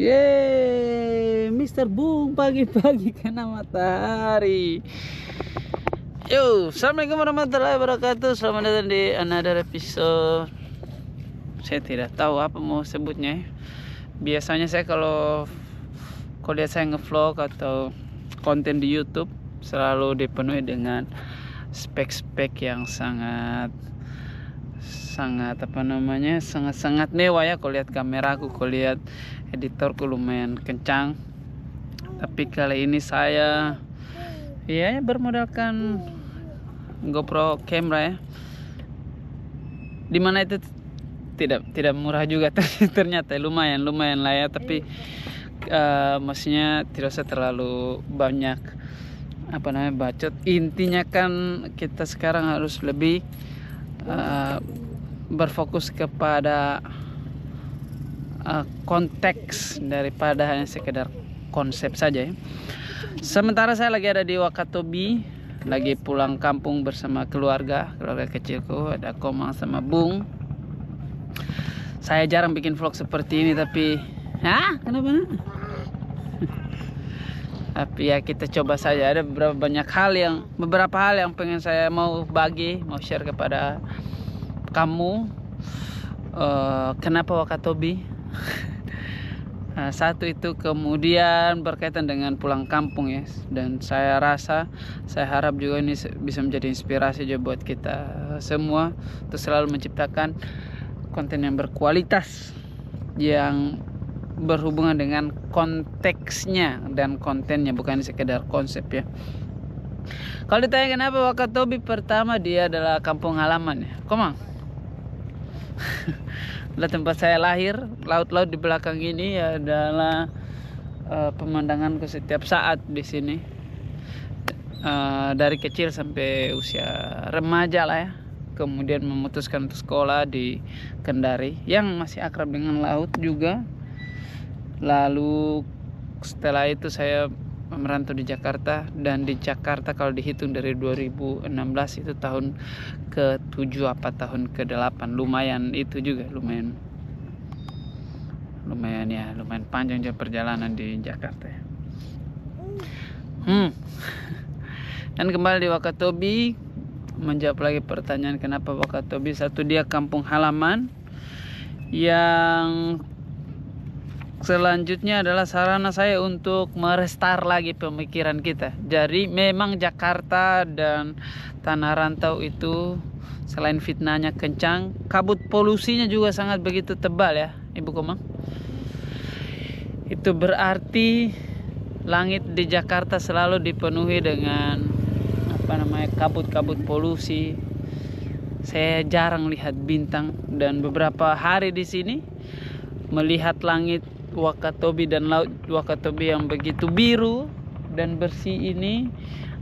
Yeay, Mr. Bung pagi-pagi kena matahari. Yo, assalamualaikum warahmatullahi wabarakatuh. Selamat datang di another episode. Saya tidak tahu apa mau sebutnya. Biasanya saya kalau lihat saya ngevlog atau konten di YouTube selalu dipenuhi dengan spek-spek yang sangat mewah ya. Kalau lihat kameraku, kalau lihat editorku lumayan kencang. Tapi kali ini saya bermodalkan GoPro camera ya. Dimana itu tidak murah juga ternyata lumayan lah ya. Tapi maksudnya tidak usah terlalu banyak bacot. Intinya kan kita sekarang harus lebih berfokus kepada konteks daripada hanya sekedar konsep saja ya. Sementara saya lagi ada di Wakatobi, lagi pulang kampung bersama keluarga kecilku, ada Komang sama Bung. Saya jarang bikin vlog seperti ini, tapi kenapa? Tapi ya kita coba saja. Ada beberapa hal yang pengen saya mau share kepada kamu. Kenapa Wakatobi? Satu itu, kemudian berkaitan dengan pulang kampung ya. Dan saya harap juga ini bisa menjadi inspirasi juga buat kita semua untuk selalu menciptakan konten yang berkualitas, yang berhubungan dengan konteksnya dan kontennya, bukan sekedar konsep ya. Kalau ditanya kenapa Wakatobi, pertama dia adalah kampung halaman ya. Komang adalah tempat saya lahir. Laut-laut di belakang ini adalah pemandanganku setiap saat di sini. Dari kecil sampai usia remaja lah ya. Kemudian memutuskan untuk sekolah di Kendari yang masih akrab dengan laut juga. Lalu setelah itu saya merantau di Jakarta, dan di Jakarta kalau dihitung dari 2016 itu tahun ke-7 apa tahun ke-8, lumayan panjang juga perjalanan di Jakarta ya. Dan kembali di Wakatobi, menjawab lagi pertanyaan kenapa Wakatobi. Satu, dia kampung halaman. Yang selanjutnya adalah sarana saya untuk merestar lagi pemikiran kita. Jadi memang Jakarta dan tanah rantau itu selain fitnahnya kencang, kabut polusinya juga sangat begitu tebal ya, Ibu Komang. Itu berarti langit di Jakarta selalu dipenuhi dengan kabut-kabut polusi. Saya jarang lihat bintang, dan beberapa hari di sini melihat langit Wakatobi dan laut Wakatobi yang begitu biru dan bersih ini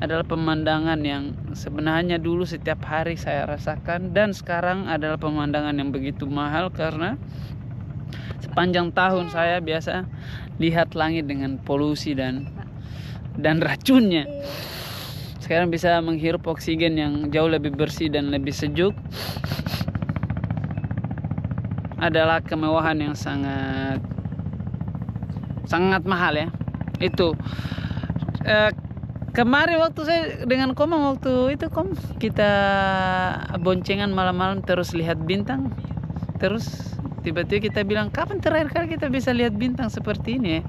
adalah pemandangan yang sebenarnya dulu setiap hari saya rasakan, dan sekarang adalah pemandangan yang begitu mahal karena sepanjang tahun saya biasa lihat langit dengan polusi dan racunnya. Sekarang bisa menghirup oksigen yang jauh lebih bersih dan lebih sejuk. Adalah kemewahan yang sangat mahal ya. Itu kemarin waktu saya dengan Komang, waktu itu kita boncengan malam-malam terus lihat bintang. Terus tiba-tiba kita bilang, kapan terakhir kali kita bisa lihat bintang seperti ini ya?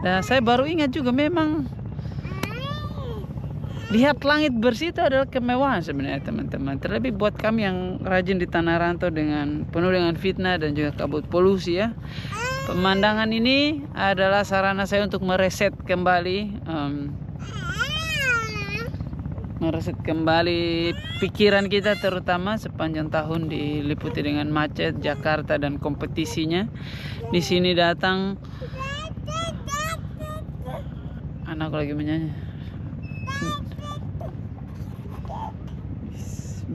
Dan saya baru ingat juga, memang lihat langit bersih itu adalah kemewahan sebenarnya teman-teman. Terlebih buat kami yang rajin di tanah rantau penuh dengan fitnah dan juga kabut polusi ya. Pemandangan ini adalah sarana saya untuk mereset kembali pikiran kita, terutama sepanjang tahun diliputi dengan macet Jakarta dan kompetisinya. Di sini datang anakku lagi menyanyi.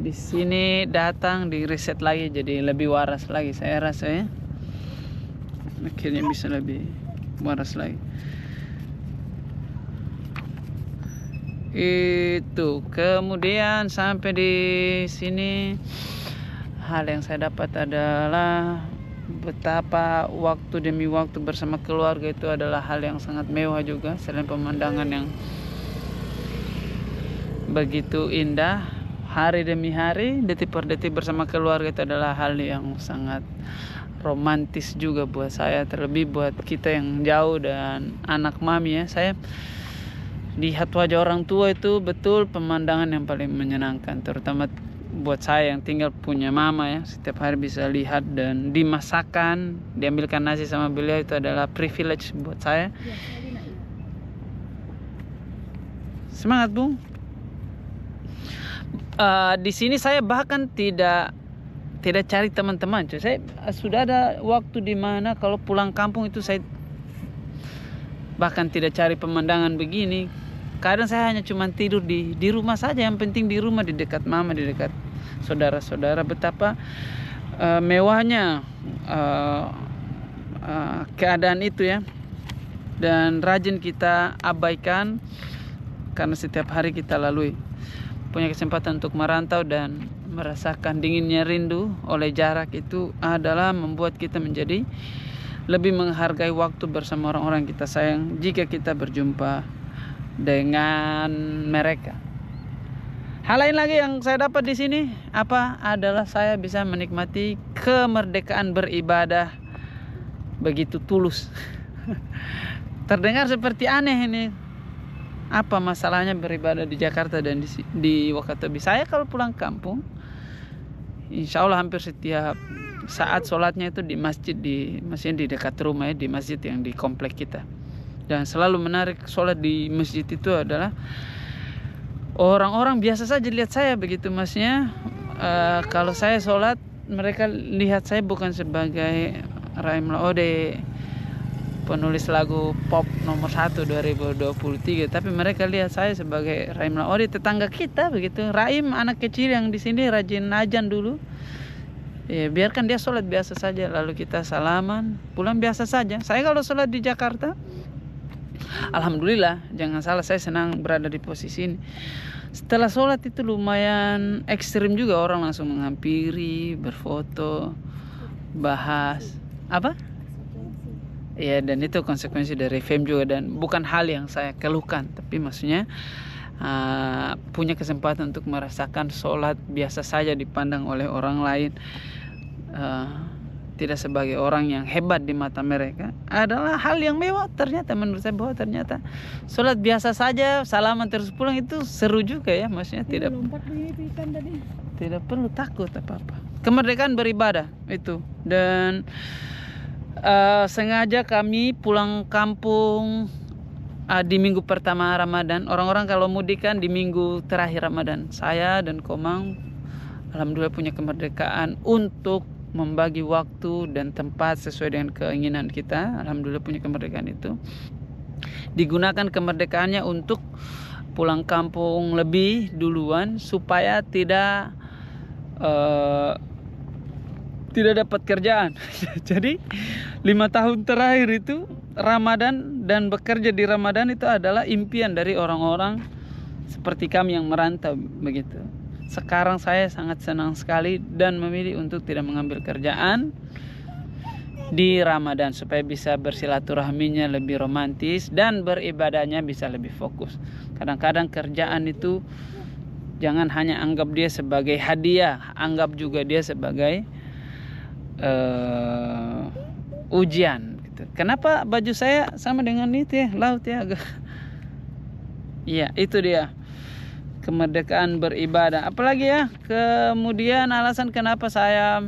Di sini datang di reset lagi, jadi lebih waras lagi saya rasa ya. Akhirnya bisa lebih waras lagi. Itu kemudian sampai di sini, hal yang saya dapat adalah betapa waktu demi waktu bersama keluarga itu adalah hal yang sangat mewah juga. Selain pemandangan yang begitu indah, hari demi hari, detik per detik bersama keluarga itu adalah hal yang sangat romantis juga buat saya. Terlebih buat kita yang jauh dan anak mami ya, saya lihat wajah orang tua itu betul pemandangan yang paling menyenangkan. Terutama buat saya yang tinggal punya mama ya, setiap hari bisa lihat dan dimasakkan, diambilkan nasi sama beliau, itu adalah privilege buat saya. Semangat Bung. Di sini saya bahkan tidak cari teman-teman. Saya sudah ada waktu di mana kalau pulang kampung itu saya bahkan tidak cari pemandangan begini. Kadang saya hanya cuma tidur di rumah saja. Yang penting di rumah, di dekat mama, di dekat saudara-saudara. Betapa mewahnya keadaan itu ya. Dan rajin kita abaikan karena setiap hari kita lalui. Punya kesempatan untuk merantau dan merasakan dinginnya rindu oleh jarak itu adalah membuat kita menjadi lebih menghargai waktu bersama orang-orang kita sayang jika kita berjumpa dengan mereka. Hal lain lagi yang saya dapat di sini adalah saya bisa menikmati kemerdekaan beribadah begitu tulus. Terdengar seperti aneh ini. Apa masalahnya beribadah di Jakarta dan di Wakatobi? Saya kalau pulang kampung, insya Allah hampir setiap saat sholatnya itu di masjid di dekat rumah ya, di masjid yang di komplek kita. Dan selalu menarik sholat di masjid itu adalah orang-orang biasa saja lihat saya begitu masnya. Kalau saya sholat, mereka lihat saya bukan sebagai Raim Laode, penulis lagu pop nomor 1 2023, tapi mereka lihat saya sebagai Raim Laode, tetangga kita begitu. Raim anak kecil yang di sini rajin ajan dulu. Ya, biarkan dia sholat biasa saja, lalu kita salaman, pulang biasa saja. Saya kalau sholat di Jakarta, alhamdulillah, jangan salah, saya senang berada di posisi ini. Setelah sholat itu lumayan ekstrim juga, orang langsung menghampiri, berfoto, bahas apa? Ya, dan itu konsekuensi dari fame juga, dan bukan hal yang saya keluhkan, tapi maksudnya punya kesempatan untuk merasakan sholat biasa saja dipandang oleh orang lain, tidak sebagai orang yang hebat di mata mereka, adalah hal yang mewah. Ternyata menurut saya bahwa ternyata sholat biasa saja, salaman terus pulang itu seru juga ya, maksudnya tidak perlu takut apa-apa. Kemerdekaan beribadah itu. Dan sengaja kami pulang kampung di minggu pertama Ramadan. Orang-orang kalau mudik kan di minggu terakhir Ramadan. Saya dan Komang alhamdulillah punya kemerdekaan untuk membagi waktu dan tempat sesuai dengan keinginan kita. Alhamdulillah punya kemerdekaan itu. Digunakan kemerdekaannya untuk pulang kampung lebih duluan supaya tidak dapat kerjaan. Jadi 5 tahun terakhir itu Ramadan dan bekerja di Ramadan itu adalah impian dari orang-orang seperti kami yang merantau begitu. Sekarang saya sangat senang sekali dan memilih untuk tidak mengambil kerjaan di Ramadan supaya bisa bersilaturahminya lebih romantis dan beribadahnya bisa lebih fokus. Kadang-kadang kerjaan itu jangan hanya anggap dia sebagai hadiah, anggap juga dia sebagai ujian gitu. Kenapa baju saya sama dengan itu ya, laut ya agak. Iya, itu dia kemerdekaan beribadah. Apalagi ya, kemudian alasan kenapa saya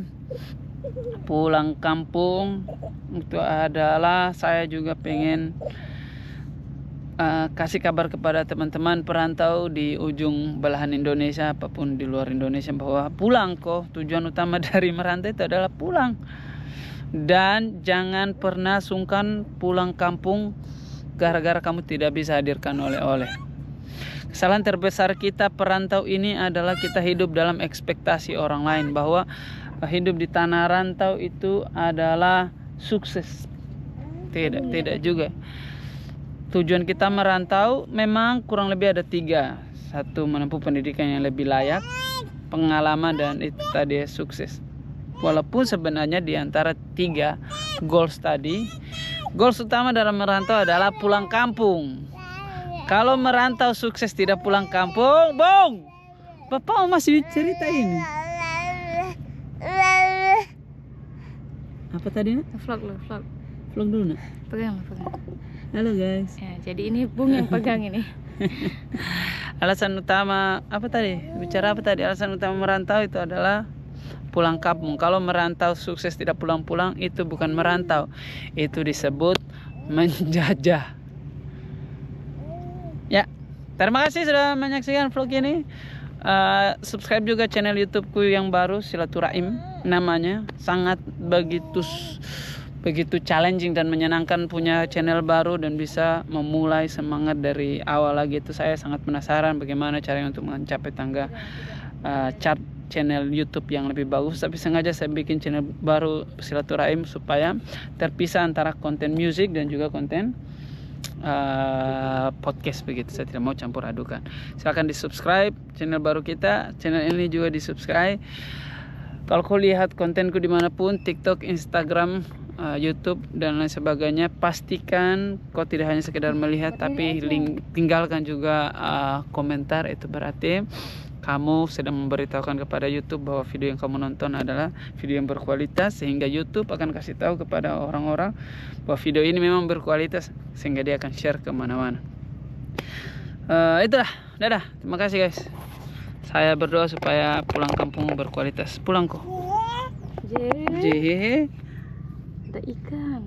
pulang kampung itu adalah saya juga pengen kasih kabar kepada teman-teman perantau di ujung belahan Indonesia, apapun di luar Indonesia, bahwa pulang kok. Tujuan utama dari merantau itu adalah pulang. Dan jangan pernah sungkan pulang kampung gara-gara kamu tidak bisa hadirkan oleh-oleh. Kesalahan terbesar kita perantau ini adalah kita hidup dalam ekspektasi orang lain, bahwa hidup di tanah rantau itu adalah sukses. Tidak juga. Tujuan kita merantau memang kurang lebih ada 3. 1, menempuh pendidikan yang lebih layak, pengalaman, dan itu tadi sukses. Walaupun sebenarnya di antara 3 goals tadi, goals utama dalam merantau adalah pulang kampung. Kalau merantau sukses tidak pulang kampung, Bung, Bapak masih cerita ini. Apa tadi nak? Vlog lu, vlog. Vlog dulu nak. Pegang. Halo guys. Ya, jadi ini Bung yang pegang ini. Alasan utama apa tadi? Bicara apa tadi? Alasan utama merantau itu adalah pulang kampung. Kalau merantau sukses tidak pulang-pulang, itu bukan merantau. Itu disebut menjajah. Ya, terima kasih sudah menyaksikan vlog ini. Subscribe juga channel YouTubeku yang baru, Silaturahim namanya. Sangat begitu challenging dan menyenangkan punya channel baru dan bisa memulai semangat dari awal lagi. Itu saya sangat penasaran bagaimana caranya untuk mencapai tangga chart channel YouTube yang lebih bagus. Tapi sengaja saya bikin channel baru Silaturahim supaya terpisah antara konten musik dan juga konten podcast begitu. Saya tidak mau campur adukan. Silahkan di subscribe channel baru kita. Channel ini juga di subscribe. Kalau kau lihat kontenku dimanapun, TikTok, Instagram, YouTube dan lain sebagainya, pastikan kau tidak hanya sekedar melihat, tapi tinggalkan juga komentar. Itu berarti kamu sedang memberitahukan kepada YouTube bahwa video yang kamu nonton adalah video yang berkualitas, sehingga YouTube akan kasih tahu kepada orang-orang bahwa video ini memang berkualitas, sehingga dia akan share kemana-mana. Itulah, dadah, terima kasih guys. Saya berdoa supaya pulang kampung berkualitas. Pulang kok. Jehe. Jehe. Ada ikan.